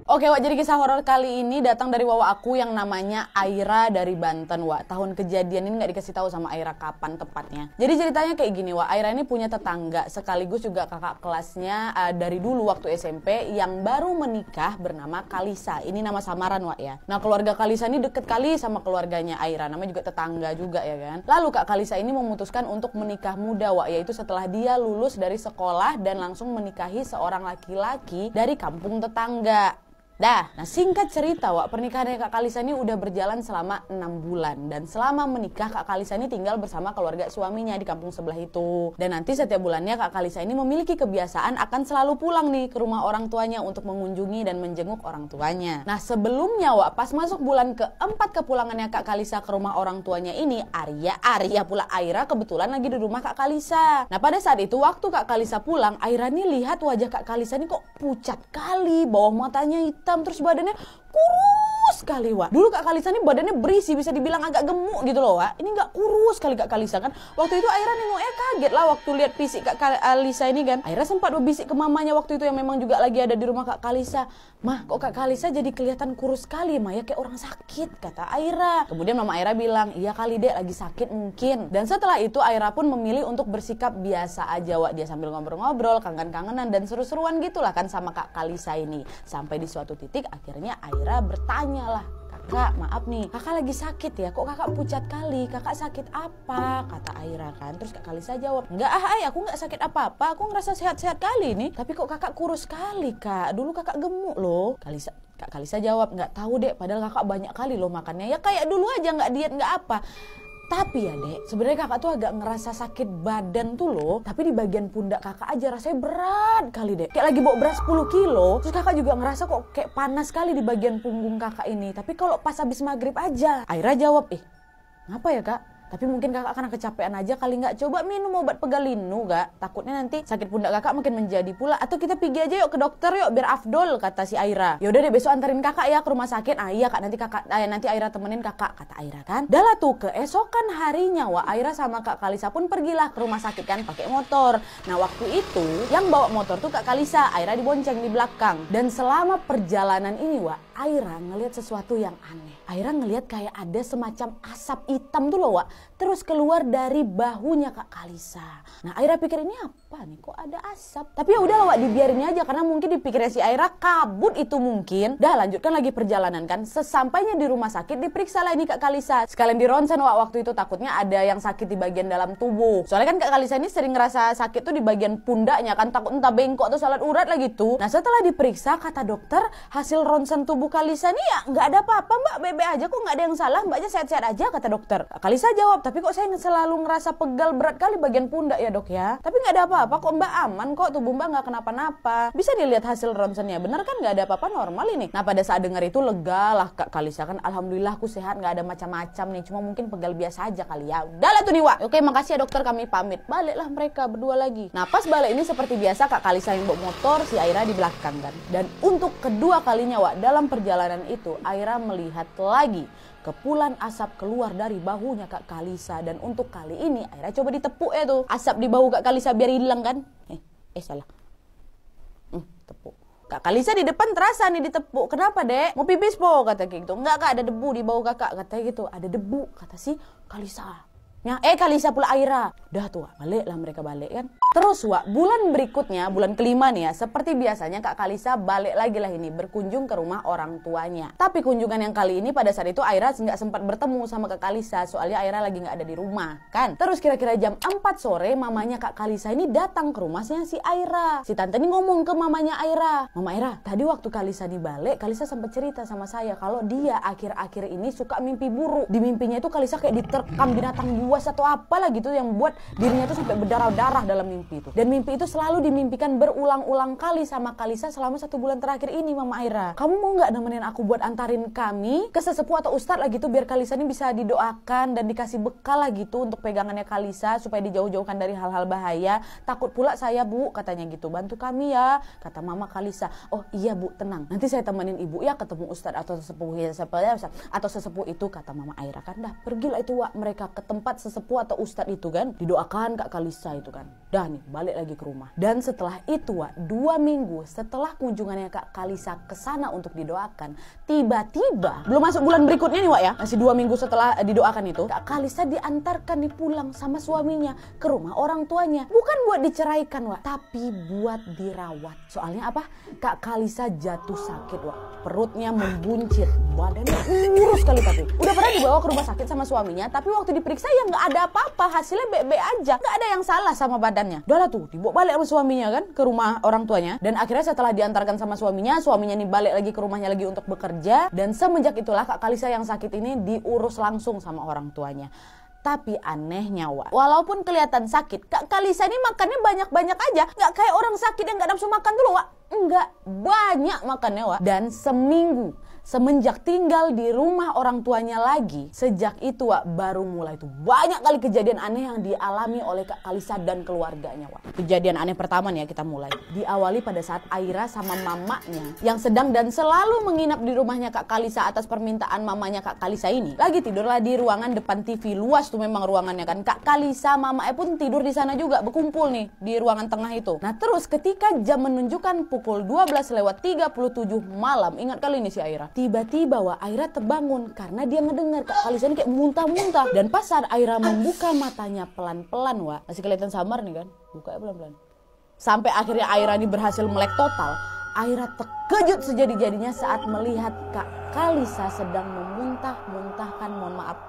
Oke Wak, jadi kisah horor kali ini datang dari wawa aku yang namanya Aira dari Banten Wak. Tahun kejadian ini nggak dikasih tahu sama Aira kapan tepatnya. Jadi ceritanya kayak gini Wak, Aira ini punya tetangga sekaligus juga kakak kelasnya dari dulu waktu SMP yang baru menikah bernama Kalisa. Ini nama samaran Wak ya. Nah keluarga Kalisa ini deket kali sama keluarganya Aira, namanya juga tetangga juga ya kan. Lalu Kak Kalisa ini memutuskan untuk menikah muda Wak, yaitu setelah dia lulus dari sekolah dan langsung menikahi seorang laki-laki dari kampung tetangga. Nah singkat cerita Wak, pernikahannya Kak Kalisa ini udah berjalan selama 6 bulan. Dan selama menikah Kak Kalisa ini tinggal bersama keluarga suaminya di kampung sebelah itu. Dan nanti setiap bulannya Kak Kalisa ini memiliki kebiasaan akan selalu pulang nih ke rumah orang tuanya untuk mengunjungi dan menjenguk orang tuanya. Nah sebelumnya Wak, pas masuk bulan keempat kepulangannya Kak Kalisa ke rumah orang tuanya ini, Arya pula Aira kebetulan lagi di rumah Kak Kalisa. Nah pada saat itu waktu Kak Kalisa pulang, Aira nih lihat wajah Kak Kalisa ini kok pucat kali, bawah matanya hitam, terus badannya kurus sekali Wak. Dulu Kak Kalisa nih badannya berisi, bisa dibilang agak gemuk gitu loh Wak. Ini nggak kurus kali Kak Kalisa kan. Waktu itu Aira nengoknya kaget lah waktu lihat fisik Kak Kalisa ini kan. Aira sempat berbisik ke mamanya waktu itu yang memang juga lagi ada di rumah Kak Kalisa. Mah kok Kak Kalisa jadi kelihatan kurus sekali Mah, ya kayak orang sakit, kata Aira. Kemudian mama Aira bilang, iya kali dek lagi sakit mungkin. Dan setelah itu Aira pun memilih untuk bersikap biasa aja Wak. Dia sambil ngobrol-ngobrol, kangen-kangenan dan seru-seruan gitulah kan sama Kak Kalisa ini. Sampai di suatu titik akhirnya Aira bertanya lah, Kak, maaf nih, kakak lagi sakit ya? Kok kakak pucat kali? Kakak sakit apa? Kata Aira kan. Terus Kak Kalisa jawab, enggak aku nggak sakit apa-apa. Aku ngerasa sehat-sehat kali nih. Tapi kok kakak kurus kali Kak? Dulu kakak gemuk loh. Kak Kalisa jawab, nggak tahu dek. Padahal kakak banyak kali loh makannya. Ya kayak dulu aja, nggak diet nggak apa. Tapi ya dek, sebenarnya kakak tuh agak ngerasa sakit badan tuh loh. Tapi di bagian pundak kakak aja rasanya berat kali dek. Kayak lagi bawa berat 10 kilo. Terus kakak juga ngerasa kok kayak panas kali di bagian punggung kakak ini. Tapi kalau pas habis maghrib aja. Aira jawab, ngapa ya kak? Tapi mungkin kakak karena kecapean aja kali, nggak coba minum obat pegalinu gak? Takutnya nanti sakit pundak kakak makin menjadi pula. Atau kita pergi aja yuk ke dokter yuk biar afdol, kata si Aira. Yaudah deh besok antarin kakak ya ke rumah sakit. Iya kak, nanti Aira temenin kakak, kata Aira kan. Dah lah tuh keesokan harinya Wak, Aira sama Kak Kalisa pun pergilah ke rumah sakit kan pakai motor. Nah waktu itu yang bawa motor tuh Kak Kalisa, Aira dibonceng di belakang. Dan selama perjalanan ini Wak, Aira ngelihat sesuatu yang aneh. Aira ngelihat kayak ada semacam asap hitam tuh loh Wak, terus keluar dari bahunya Kak Kalisa. Nah Aira pikir ini apa nih, kok ada asap? Tapi ya udah Wak, dibiarin aja karena mungkin dipikirnya si Aira kabut itu mungkin. Dah lanjutkan lagi perjalanan kan. Sesampainya di rumah sakit diperiksa lah ini Kak Kalisa. Sekalian di ronsen Wak, waktu itu takutnya ada yang sakit di bagian dalam tubuh. Soalnya kan Kak Kalisa ini sering ngerasa sakit tuh di bagian pundaknya kan, takut entah bengkok atau salat urat lah gitu. Nah setelah diperiksa kata dokter, hasil ronsen tubuh Kalisa nih ya nggak ada apa-apa Mbak, bebe aja kok, nggak ada yang salah, Mbaknya sehat-sehat aja, kata dokter. Kak Kalisa jawab, tapi kok saya selalu ngerasa pegal berat kali bagian pundak ya dok ya. Tapi nggak ada apa-apa kok Mbak, aman kok, tubuh Mbak nggak kenapa-napa. Bisa dilihat hasil ronsennya, bener kan nggak ada apa-apa, normal ini. Nah pada saat dengar itu lega lah Kak Kalisa kan, alhamdulillah aku sehat, nggak ada macam-macam nih, cuma mungkin pegal biasa aja kali ya. Udahlah tuh nih Wak, oke makasih ya dokter, kami pamit. Baliklah mereka berdua lagi. Nah pas balik ini seperti biasa Kak Kalisa yang bawa motor, si Aira di belakang kan. Dan untuk kedua kalinya Wak, dalam perjalanan itu Aira melihat lagi kepulan asap keluar dari bahunya Kak Kalisa. Dan untuk kali ini Aira coba ditepuk ya tuh asap di bahu Kak Kalisa biar hilang kan. Salah. Tepuk. Kak Kalisa di depan terasa nih ditepuk. Kenapa dek? Mau pipis po? Kata gitu. Enggak kak, ada debu di bau kakak. Katanya gitu. Ada debu kata si Kalisa. Kalisa pula Aira. Udah tuh baliklah mereka balik kan. Terus Wak, bulan berikutnya, bulan kelima nih ya, seperti biasanya Kak Kalisa balik lagi lah ini, berkunjung ke rumah orang tuanya. Tapi kunjungan yang kali ini pada saat itu Aira nggak sempat bertemu sama Kak Kalisa, soalnya Aira lagi nggak ada di rumah kan. Terus kira-kira jam 4 sore mamanya Kak Kalisa ini datang ke rumahnya si Aira. Si tante ini ngomong ke mamanya Aira, Mama Aira, tadi waktu Kalisa nih balik, Kalisa sempat cerita sama saya kalau dia akhir-akhir ini suka mimpi buruk. Di mimpinya itu Kalisa kayak diterkam binatang buas atau apalah gitu yang buat dirinya tuh sampai berdarah-darah dalam mimpi itu. Dan mimpi itu selalu dimimpikan berulang-ulang kali sama Kalisa selama 1 bulan terakhir ini Mama Aira. Kamu mau nggak nemenin aku buat antarin kami ke sesepuh atau ustadz lah gitu, biar Kalisa ini bisa didoakan dan dikasih bekal lah gitu untuk pegangannya Kalisa supaya dijauh-jauhkan dari hal-hal bahaya. Takut pula saya Bu, katanya gitu. Bantu kami ya, kata Mama Kalisa. Oh iya Bu, tenang. Nanti saya temenin Ibu ya ketemu ustadz atau sesepuh itu, kata Mama Aira kan. Dah pergilah itu Wak mereka ke tempat sesepuh atau ustadz itu kan, didoakan Kak Kalisa itu kan. Dah nih, balik lagi ke rumah. Dan setelah itu Wak, 2 minggu setelah kunjungannya Kak Kalisa ke sana untuk didoakan, tiba-tiba, belum masuk bulan berikutnya nih Wak ya, masih 2 minggu setelah didoakan itu, Kak Kalisa diantarkan nih pulang sama suaminya ke rumah orang tuanya. Bukan buat diceraikan Wak, tapi buat dirawat. Soalnya apa? Kak Kalisa jatuh sakit Wak. Perutnya membuncit, badannya kurus sekali tapi. Udah pernah dibawa ke rumah sakit sama suaminya, tapi waktu diperiksa ya nggak ada apa-apa, hasilnya baik-baik aja. Nggak ada yang salah sama badannya. Udah lah tuh, dibawa balik sama suaminya kan ke rumah orang tuanya. Dan akhirnya setelah diantarkan sama suaminya nih balik lagi ke rumahnya lagi untuk bekerja. Dan semenjak itulah Kak Kalisa yang sakit ini diurus langsung sama orang tuanya. Tapi anehnya Wak, walaupun kelihatan sakit, Kak Kalisa ini makannya banyak-banyak aja. Nggak kayak orang sakit yang nggak nafsu makan dulu Wak. Enggak, banyak makannya Wak. Dan seminggu semenjak tinggal di rumah orang tuanya lagi, sejak itu Wak, baru mulai tuh banyak kali kejadian aneh yang dialami oleh Kak Kalisa dan keluarganya Wak. Kejadian aneh pertama nih ya, kita mulai. Diawali pada saat Aira sama mamanya yang sedang dan selalu menginap di rumahnya Kak Kalisa atas permintaan mamanya Kak Kalisa ini. Lagi tidurlah di ruangan depan TV, luas tuh memang ruangannya kan. Kak Kalisa, mamanya pun tidur di sana juga, berkumpul nih di ruangan tengah itu. Nah terus ketika jam menunjukkan pukul 12:37 malam, ingat kali ini si Aira. Tiba-tiba Wak, Aira terbangun karena dia ngedengar Kak Kalisa ini kayak muntah-muntah. Dan pas saat Aira membuka matanya pelan-pelan Wak, masih kelihatan samar nih kan, buka ya pelan-pelan. Sampai akhirnya Aira ini berhasil melek total. Aira terkejut sejadi-jadinya saat melihat Kak Kalisa sedang memuntah-muntahkan, mohon maaf,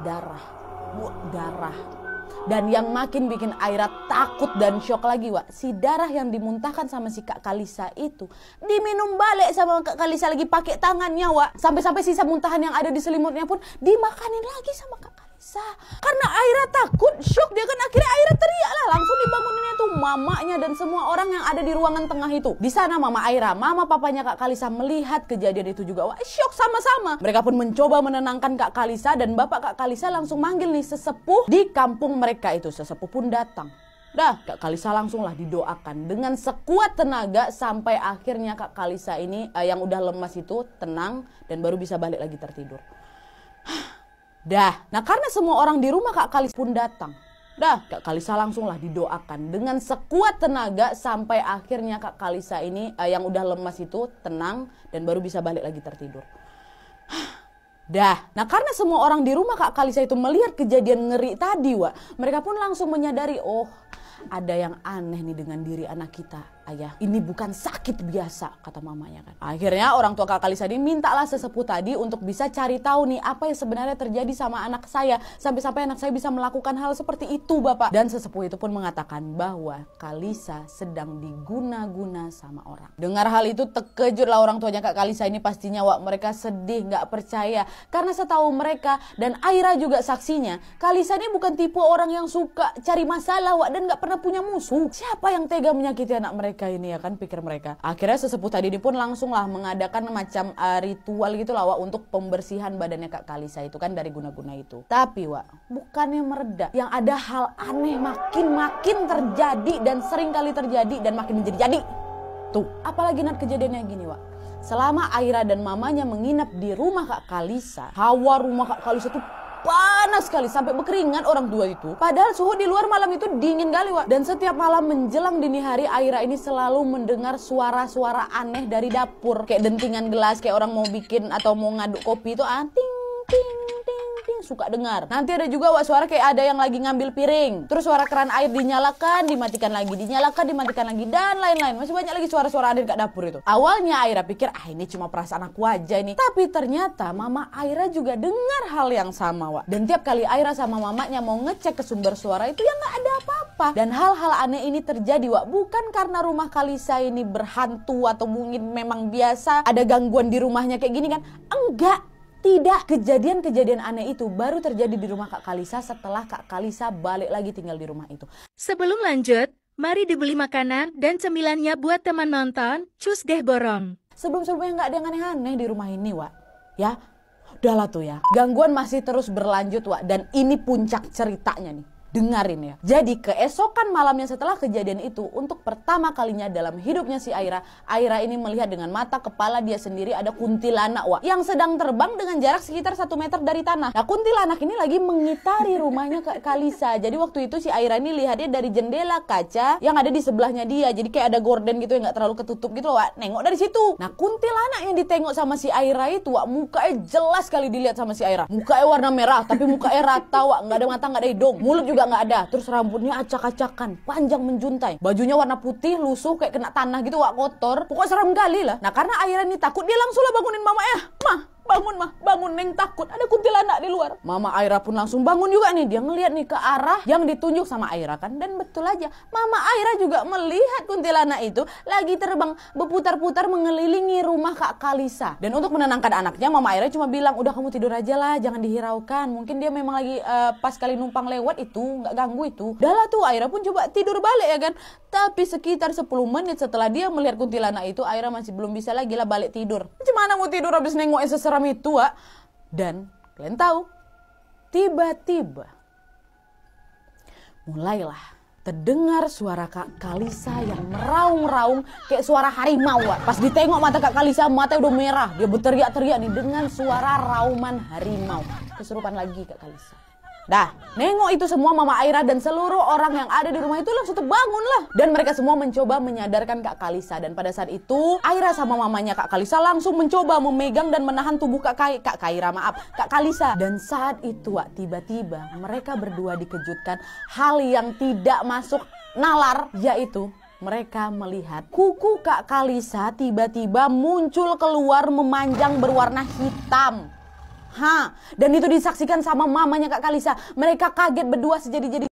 darah. Dan yang makin bikin Aira takut dan shock lagi Wak, si darah yang dimuntahkan sama si Kak Kalisa itu diminum balik sama Kak Kalisa lagi pakai tangannya Wak. Sampai-sampai sisa muntahan yang ada di selimutnya pun dimakanin lagi sama Kak Kalisa. Karena Aira takut, shock dia kan, akhirnya Aira teriak lah, langsung dibanguninnya tuh mamanya dan semua orang yang ada di ruangan tengah itu. Di sana mama Aira, mama papanya Kak Kalisa melihat kejadian itu juga Wak, shock sama-sama. Mereka pun mencoba menenangkan Kak Kalisa dan bapak Kak Kalisa langsung manggil nih sesepuh di kampung mereka itu. Sesepuh pun datang. Dah, Kak Kalisa langsunglah didoakan dengan sekuat tenaga sampai akhirnya Kak Kalisa ini yang udah lemas itu tenang dan baru bisa balik lagi tertidur. Dah, nah karena semua orang di rumah Kak Kalisa pun datang. Dah, Kak Kalisa langsunglah didoakan dengan sekuat tenaga sampai akhirnya Kak Kalisa ini yang udah lemas itu tenang dan baru bisa balik lagi tertidur. Dah, nah karena semua orang di rumah Kak Kalisa itu melihat kejadian ngeri tadi Wak, mereka pun langsung menyadari, oh ada yang aneh nih dengan diri anak kita, ayah. Ini bukan sakit biasa, kata mamanya kan. Akhirnya orang tua Kak Kalisa ini mintalah sesepuh tadi untuk bisa cari tahu nih apa yang sebenarnya terjadi sama anak saya. Sampai-sampai anak saya bisa melakukan hal seperti itu Bapak. Dan sesepuh itu pun mengatakan bahwa Kalisa sedang diguna-guna sama orang. Dengar hal itu terkejutlah orang tuanya Kak Kalisa ini pastinya Wak. Mereka sedih, gak percaya. Karena setahu mereka dan Aira juga saksinya, Kalisa ini bukan tipe orang yang suka cari masalah Wak, dan gak pernah punya musuh. Siapa yang tega menyakiti anak mereka ini ya kan, pikir mereka. Akhirnya sesepuh tadi ini pun langsunglah mengadakan macam ritual gitu lah Wak, untuk pembersihan badannya Kak Kalisa itu kan dari guna-guna itu. Tapi Wak, bukannya mereda, yang ada hal aneh makin terjadi dan sering kali terjadi dan makin menjadi-jadi. Tuh, apalagi nanti kejadiannya gini Wak. Selama Aira dan mamanya menginap di rumah Kak Kalisa, hawa rumah Kak Kalisa tuh panas sekali sampai berkeringat orang tua itu. Padahal suhu di luar malam itu dingin kali Wak. Dan setiap malam menjelang dini hari Aira ini selalu mendengar suara-suara aneh dari dapur. Kayak dentingan gelas, kayak orang mau bikin atau mau ngaduk kopi itu ting ting ting ting, suka dengar. Nanti ada juga Wak suara kayak ada yang lagi ngambil piring. Terus suara keran air dinyalakan, dimatikan lagi, dinyalakan, dimatikan lagi, dan lain-lain. Masih banyak lagi suara-suara aneh dekat dapur itu. Awalnya Aira pikir ini cuma perasaan aku aja ini. Tapi ternyata mama Aira juga dengar hal yang sama Wak. Dan tiap kali Aira sama mamanya mau ngecek ke sumber suara itu ya nggak ada apa-apa. Dan hal-hal aneh ini terjadi Wak, bukan karena rumah Kalisa ini berhantu atau mungkin memang biasa ada gangguan di rumahnya kayak gini kan. Enggak. Tidak, kejadian-kejadian aneh itu baru terjadi di rumah Kak Kalisa setelah Kak Kalisa balik lagi tinggal di rumah itu. Sebelum lanjut, mari dibeli makanan dan cemilannya buat teman nonton, cus deh borong. Sebelum-sebelumnya nggak ada yang aneh-aneh di rumah ini Wak. Ya, udahlah tuh ya. Gangguan masih terus berlanjut Wak, dan ini puncak ceritanya nih. Dengarin ya. Jadi keesokan malamnya setelah kejadian itu, untuk pertama kalinya dalam hidupnya si Aira ini melihat dengan mata kepala dia sendiri ada kuntilanak yang sedang terbang dengan jarak sekitar 1 meter dari tanah. Nah, kuntilanak ini lagi mengitari rumahnya Kak Kalisa. Jadi waktu itu si Aira ini lihatnya dari jendela kaca yang ada di sebelahnya dia. Jadi kayak ada gorden gitu yang gak terlalu ketutup gitu loh, nengok dari situ. Nah, kuntilanak yang ditengok sama si Aira itu mukanya jelas sekali dilihat sama si Aira. Mukanya warna merah, tapi mukanya rata nggak ada mata, nggak ada hidung, mulut juga nggak ada. Terus rambutnya acak-acakan, panjang menjuntai. Bajunya warna putih, lusuh kayak kena tanah gitu, kotor. Pokoknya serem kali lah. Nah, karena Aira ini takut, dia langsung lah bangunin mamanya. Bangun bangun, Neng takut, ada kuntilanak di luar. Mama Aira pun langsung bangun juga nih. Dia ngelihat nih ke arah yang ditunjuk sama Aira kan. Dan betul aja, Mama Aira juga melihat kuntilanak itu lagi terbang berputar-putar mengelilingi rumah Kak Kalisa. Dan untuk menenangkan anaknya, Mama Aira cuma bilang, udah kamu tidur aja lah, jangan dihiraukan. Mungkin dia memang lagi pas kali numpang lewat itu, nggak ganggu itu. Dah lah tuh, Aira pun coba tidur balik ya kan. Tapi sekitar 10 menit setelah dia melihat kuntilanak itu, Aira masih belum bisa lagi lah balik tidur. Gimana mau tidur habis nengok seseram itu, Wak? Dan kalian tahu, tiba-tiba mulailah terdengar suara Kak Kalisa yang meraung-raung kayak suara harimau, Wak. Pas ditengok mata Kak Kalisa, mata udah merah. Dia berteriak-teriak nih dengan suara rauman harimau. Kesurupan lagi Kak Kalisa. Dah, nengok itu semua Mama Aira dan seluruh orang yang ada di rumah itu langsung terbangun lah. Dan mereka semua mencoba menyadarkan Kak Kalisa. Dan pada saat itu, Aira sama mamanya Kak Kalisa langsung mencoba memegang dan menahan tubuh Kak Kalisa. Dan saat itu, Wak, tiba-tiba mereka berdua dikejutkan hal yang tidak masuk nalar, yaitu mereka melihat kuku Kak Kalisa tiba-tiba muncul keluar memanjang berwarna hitam. Dan itu disaksikan sama mamanya Kak Kalisa. Mereka kaget berdua sejadi-jadi.